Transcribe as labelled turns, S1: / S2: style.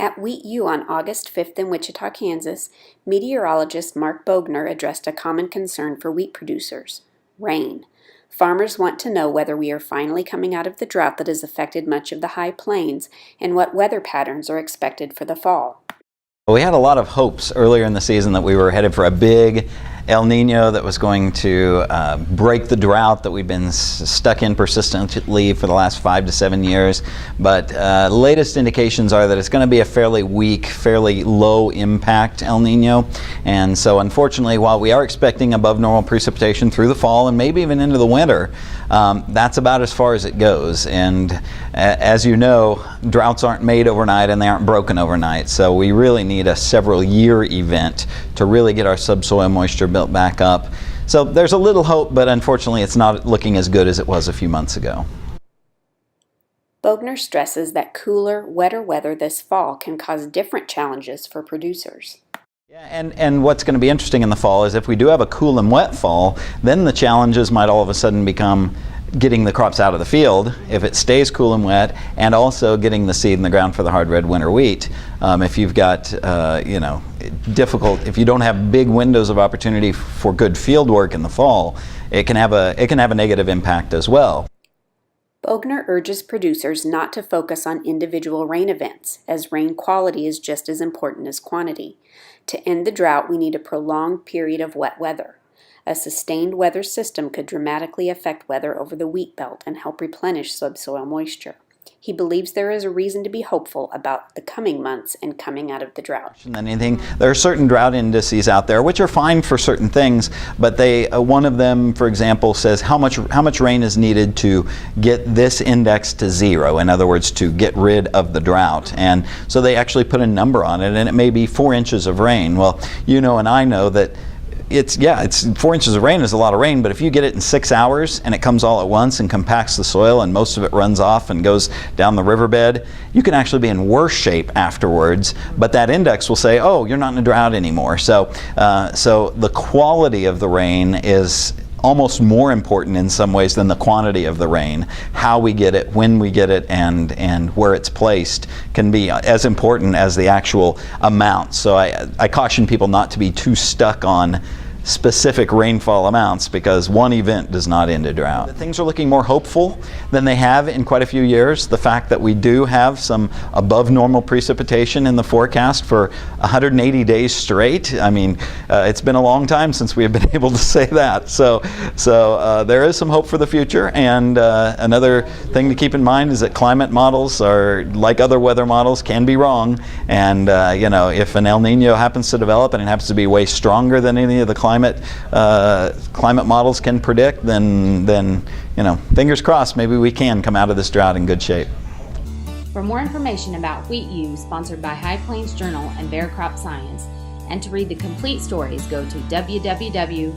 S1: At Wheat U on August 5th in Wichita, Kansas, meteorologist Mark Bogner addressed a common concern for wheat producers: rain. Farmers want to know whether we are finally coming out of the drought that has affected much of the high plains and what weather patterns are expected for the fall.
S2: We had a lot of hopes earlier in the season that we were headed for a big El Nino that was going to break the drought that we've been stuck in persistently for the last 5 to 7 years. But latest indications are that it's going to be a fairly weak, fairly low impact El Nino. And so unfortunately, while we are expecting above normal precipitation through the fall and maybe even into the winter, that's about as far as it goes. And as you know, droughts aren't made overnight and they aren't broken overnight. So we really need a several year event to really get our subsoil moisture built back up. So there's a little hope, but unfortunately it's not looking as good as it was a few months ago.
S1: Bogner stresses that cooler, wetter weather this fall can cause different challenges for producers.
S2: Yeah, and what's going to be interesting in the fall is if we do have a cool and wet fall, then the challenges might all of a sudden become getting the crops out of the field if it stays cool and wet, and also getting the seed in the ground for the hard red winter wheat. If you've got if you don't have big windows of opportunity for good field work in the fall, it can have a negative impact as well.
S1: Bogner urges producers not to focus on individual rain events, as rain quality is just as important as quantity. To end the drought, we need a prolonged period of wet weather. A sustained weather system could dramatically affect weather over the wheat belt and help replenish subsoil moisture. He believes there is a reason to be hopeful about the coming months and coming out of the drought.
S2: There are certain drought indices out there which are fine for certain things, but one of them, for example, says how much rain is needed to get this index to 0. In other words, to get rid of the drought. And so they actually put a number on it, and it may be 4 inches of rain. Well, you know and I know that it's 4 inches of rain is a lot of rain, but if you get it in 6 hours and it comes all at once and compacts the soil and most of it runs off and goes down the riverbed, you can actually be in worse shape afterwards, but that index will say, oh, you're not in a drought anymore. So the quality of the rain is almost more important in some ways than the quantity of the rain. How we get it, when we get it, and where it's placed can be as important as the actual amount. So I caution people not to be too stuck on specific rainfall amounts, because one event does not end a drought. Things are looking more hopeful than they have in quite a few years. The fact that we do have some above normal precipitation in the forecast for 180 days straight. I mean, it's been a long time since we have been able to say that. So there is some hope for the future. And another thing to keep in mind is that climate models are, like other weather models, can be wrong. And if an El Nino happens to develop and it happens to be way stronger than any of the climate models can predict, then fingers crossed, maybe we can come out of this drought in good shape.
S3: For more information about Wheat U, sponsored by High Plains Journal and Bear Crop Science, and to read the complete stories, go to www.wheatu.com.